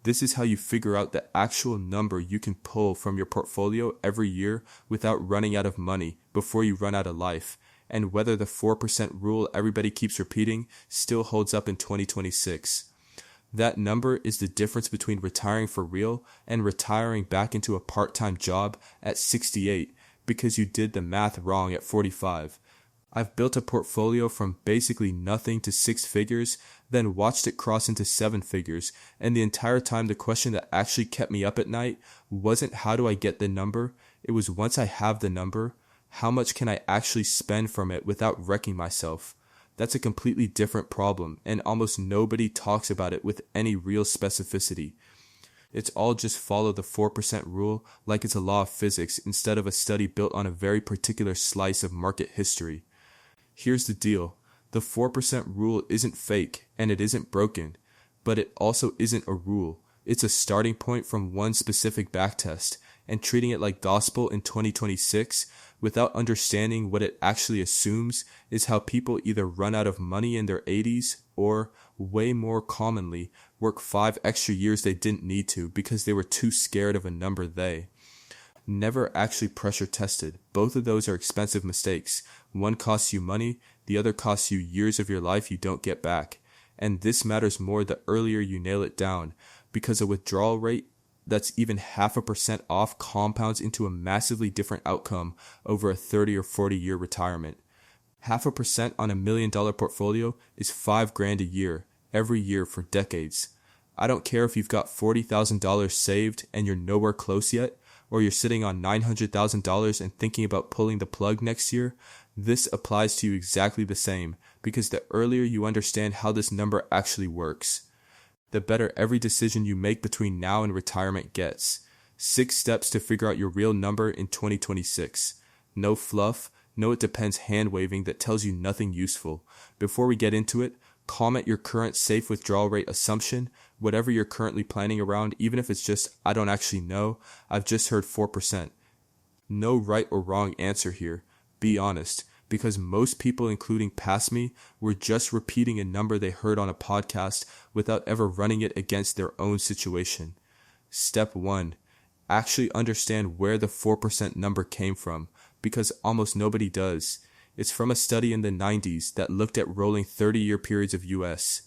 This is how you figure out the actual number you can pull from your portfolio every year without running out of money before you run out of life, and whether the 4% rule everybody keeps repeating still holds up in 2026. That number is the difference between retiring for real and retiring back into a part-time job at 68 because you did the math wrong at 45. I've built a portfolio from basically nothing to 6 figures, then watched it cross into 7 figures, and the entire time the question that actually kept me up at night wasn't how do I get the number, it was once I have the number, how much can I actually spend from it without wrecking myself? That's a completely different problem, and almost nobody talks about it with any real specificity. It's all just follow the 4% rule like it's a law of physics instead of a study built on a very particular slice of market history. Here's the deal. The 4% rule isn't fake and it isn't broken, but it also isn't a rule. It's a starting point from one specific backtest, and treating it like gospel in 2026 without understanding what it actually assumes is how people either run out of money in their 80s or, way more commonly, work 5 extra years they didn't need to because they were too scared of a number they never actually pressure tested. Both of those are expensive mistakes. One costs you money, the other costs you years of your life you don't get back. And this matters more the earlier you nail it down, because a withdrawal rate that's even 0.5% off compounds into a massively different outcome over a 30 or 40 year retirement. 0.5% on $1 million portfolio is $5,000 a year, every year for decades. I don't care if you've got $40,000 saved and you're nowhere close yet, or you're sitting on $900,000 and thinking about pulling the plug next year. This applies to you exactly the same, because the earlier you understand how this number actually works, the better every decision you make between now and retirement gets. 6 steps to figure out your real number in 2026. No fluff, no it depends hand-waving that tells you nothing useful. Before we get into it, comment your current safe withdrawal rate assumption, whatever you're currently planning around, even if it's just, I don't actually know, I've just heard 4%. No right or wrong answer here. Be honest, because most people, including past me, were just repeating a number they heard on a podcast without ever running it against their own situation. Step 1. Actually understand where the 4% number came from, because almost nobody does. It's from a study in the 90s that looked at rolling 30-year periods of U.S.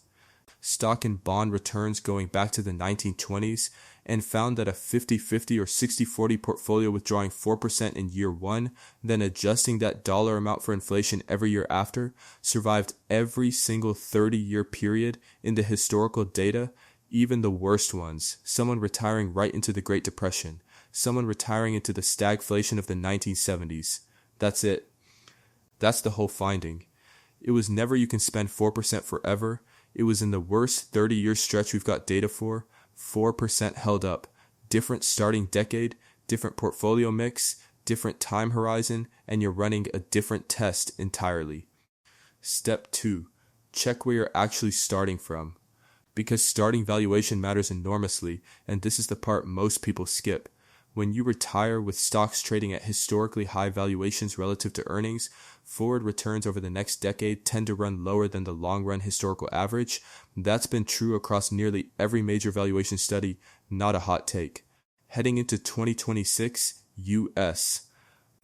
stock and bond returns going back to the 1920s and found that a 50-50 or 60-40 portfolio withdrawing 4% in year 1, then adjusting that dollar amount for inflation every year after, survived every single 30-year period in the historical data, even the worst ones, someone retiring right into the Great Depression, someone retiring into the stagflation of the 1970s. That's it. That's the whole finding. It was never you can spend 4% forever. It was in the worst 30-year stretch we've got data for, 4% held up. Different starting decade, different portfolio mix, different time horizon, and you're running a different test entirely. Step 2. Check where you're actually starting from. Because starting valuation matters enormously, and this is the part most people skip. When you retire with stocks trading at historically high valuations relative to earnings, forward returns over the next decade tend to run lower than the long-run historical average. That's been true across nearly every major valuation study, not a hot take. Heading into 2026, US.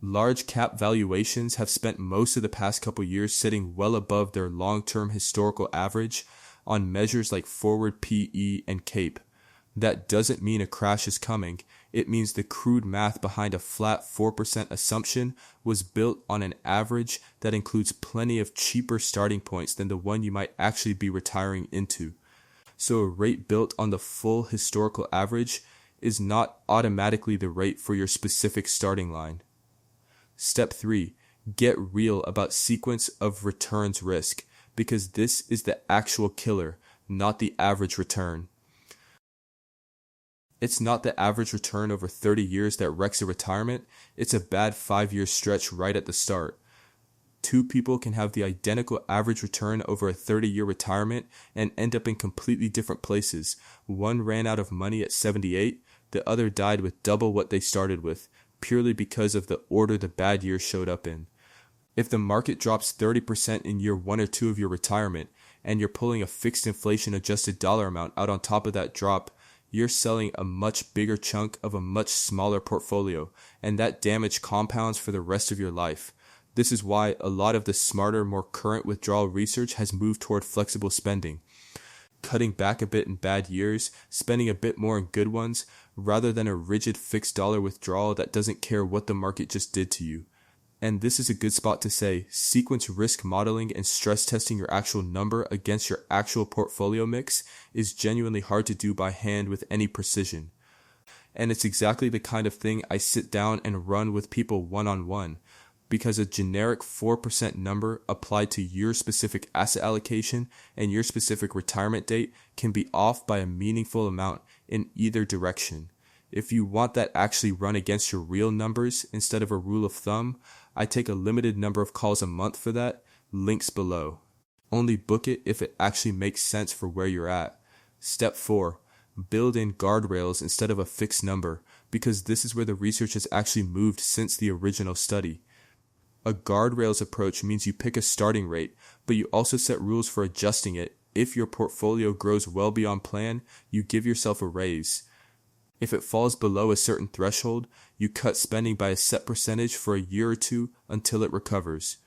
Large cap valuations have spent most of the past couple years sitting well above their long-term historical average on measures like forward PE and CAPE. That doesn't mean a crash is coming. It means the crude math behind a flat 4% assumption was built on an average that includes plenty of cheaper starting points than the one you might actually be retiring into. So a rate built on the full historical average is not automatically the rate for your specific starting line. Step 3. Get real about sequence of returns risk, because this is the actual killer, not the average return. It's not the average return over 30 years that wrecks a retirement, it's a bad 5-year stretch right at the start. 2 people can have the identical average return over a 30-year retirement and end up in completely different places. One ran out of money at 78, the other died with double what they started with, purely because of the order the bad years showed up in. If the market drops 30% in year 1 or 2 of your retirement, and you're pulling a fixed inflation adjusted dollar amount out on top of that drop, you're selling a much bigger chunk of a much smaller portfolio, and that damage compounds for the rest of your life. This is why a lot of the smarter, more current withdrawal research has moved toward flexible spending, cutting back a bit in bad years, spending a bit more in good ones, rather than a rigid fixed dollar withdrawal that doesn't care what the market just did to you. And this is a good spot to say, sequence risk modeling and stress testing your actual number against your actual portfolio mix is genuinely hard to do by hand with any precision. And it's exactly the kind of thing I sit down and run with people one-on-one, because a generic 4% number applied to your specific asset allocation and your specific retirement date can be off by a meaningful amount in either direction. If you want that actually run against your real numbers instead of a rule of thumb, I take a limited number of calls a month for that, links below. Only book it if it actually makes sense for where you're at. Step 4. Build in guardrails instead of a fixed number, because this is where the research has actually moved since the original study. A guardrails approach means you pick a starting rate, but you also set rules for adjusting it. If your portfolio grows well beyond plan, you give yourself a raise. If it falls below a certain threshold, you cut spending by a set percentage for a year or two until it recovers.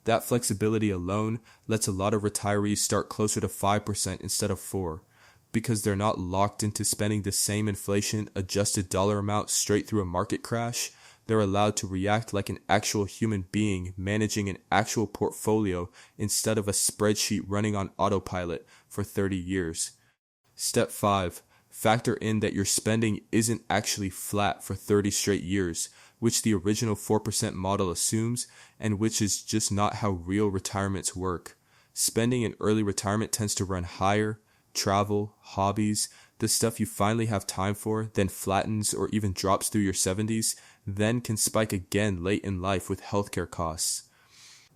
That flexibility alone lets a lot of retirees start closer to 5% instead of 4%, because they're not locked into spending the same inflation-adjusted dollar amount straight through a market crash. They're allowed to react like an actual human being managing an actual portfolio instead of a spreadsheet running on autopilot for 30 years. Step 5. Factor in that your spending isn't actually flat for 30 straight years, which the original 4% model assumes, and which is just not how real retirements work. Spending in early retirement tends to run higher. Travel, hobbies, the stuff you finally have time for, then flattens or even drops through your 70s, then can spike again late in life with healthcare costs.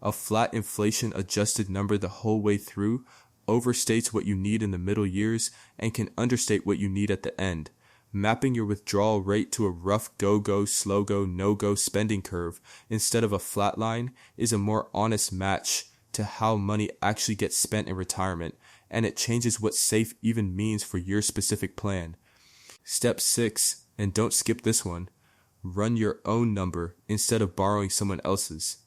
A flat inflation-adjusted number the whole way through overstates what you need in the middle years and can understate what you need at the end. Mapping your withdrawal rate to a rough go-go, slow-go, no-go spending curve instead of a flat line is a more honest match to how money actually gets spent in retirement, and it changes what safe even means for your specific plan. Step 6, and don't skip this one, run your own number instead of borrowing someone else's.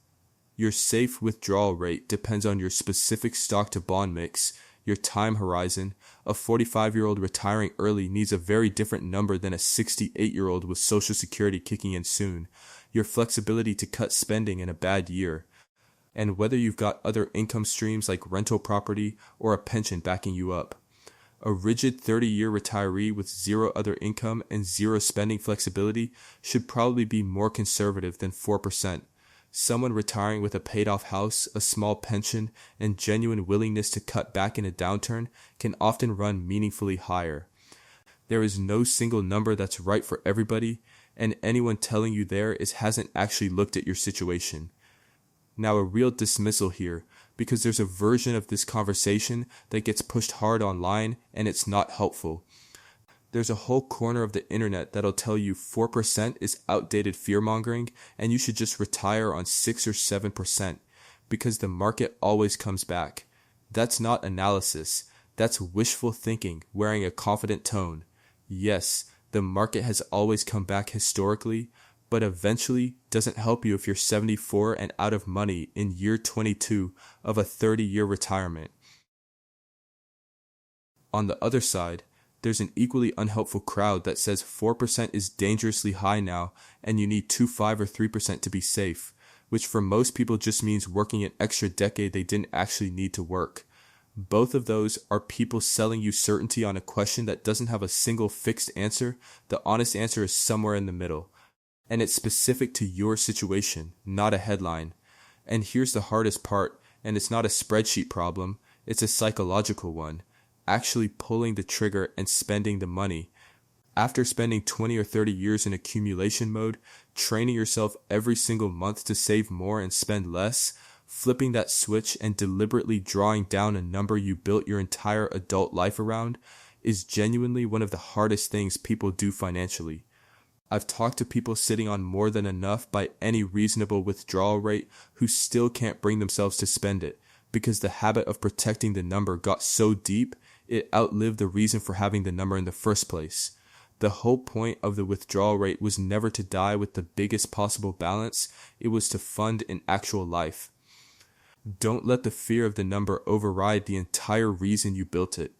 Your safe withdrawal rate depends on your specific stock to bond mix, your time horizon. A 45-year-old retiring early needs a very different number than a 68-year-old with Social Security kicking in soon, your flexibility to cut spending in a bad year, and whether you've got other income streams like rental property or a pension backing you up. A rigid 30-year retiree with zero other income and zero spending flexibility should probably be more conservative than 4%. Someone retiring with a paid-off house, a small pension, and genuine willingness to cut back in a downturn can often run meaningfully higher. There is no single number that's right for everybody, and anyone telling you there hasn't actually looked at your situation. Now, a real dismissal here, because there's a version of this conversation that gets pushed hard online and it's not helpful. There's a whole corner of the internet that'll tell you 4% is outdated fear-mongering and you should just retire on 6 or 7% because the market always comes back. That's not analysis. That's wishful thinking wearing a confident tone. Yes, the market has always come back historically, but eventually doesn't help you if you're 74 and out of money in year 22 of a 30-year retirement. On the other side, there's an equally unhelpful crowd that says 4% is dangerously high now and you need 2.5 or 3% to be safe, which for most people just means working an extra decade they didn't actually need to work. Both of those are people selling you certainty on a question that doesn't have a single fixed answer. The honest answer is somewhere in the middle. And it's specific to your situation, not a headline. And here's the hardest part, and it's not a spreadsheet problem, it's a psychological one. Actually pulling the trigger and spending the money. After spending 20 or 30 years in accumulation mode, training yourself every single month to save more and spend less, flipping that switch and deliberately drawing down a number you built your entire adult life around is genuinely one of the hardest things people do financially. I've talked to people sitting on more than enough by any reasonable withdrawal rate who still can't bring themselves to spend it because the habit of protecting the number got so deep It outlived the reason for having the number in the first place. The whole point of the withdrawal rate was never to die with the biggest possible balance, it was to fund an actual life. Don't let the fear of the number override the entire reason you built it.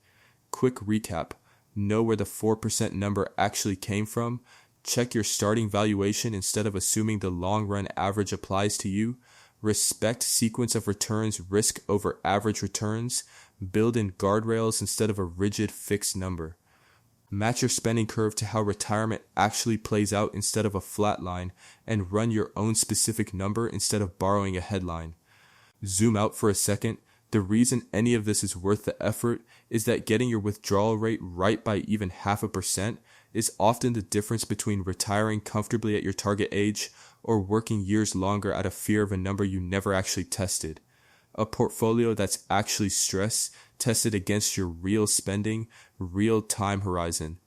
Quick recap. Know where the 4% number actually came from. Check your starting valuation instead of assuming the long-run average applies to you. Respect sequence of returns risk over average returns. Build in guardrails instead of a rigid fixed number. Match your spending curve to how retirement actually plays out instead of a flat line, and run your own specific number instead of borrowing a headline. Zoom out for a second. The reason any of this is worth the effort is that getting your withdrawal rate right by even 0.5% is often the difference between retiring comfortably at your target age or working years longer out of fear of a number you never actually tested. A portfolio that's actually stress tested against your real spending, real time horizon.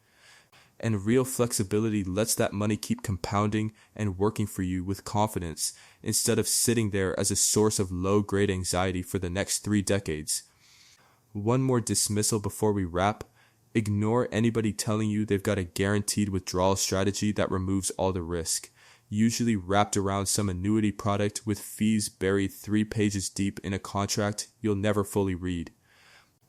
And real flexibility lets that money keep compounding and working for you with confidence instead of sitting there as a source of low-grade anxiety for the next 3 decades. One more dismissal before we wrap. Ignore anybody telling you they've got a guaranteed withdrawal strategy that removes all the risk, usually wrapped around some annuity product with fees buried 3 pages deep in a contract you'll never fully read.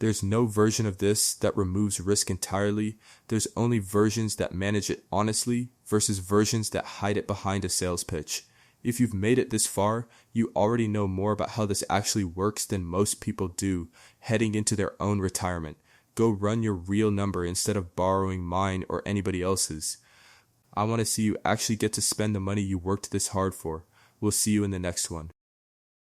There's no version of this that removes risk entirely. There's only versions that manage it honestly versus versions that hide it behind a sales pitch. If you've made it this far, you already know more about how this actually works than most people do heading into their own retirement. Go run your real number instead of borrowing mine or anybody else's. I want to see you actually get to spend the money you worked this hard for. We'll see you in the next one.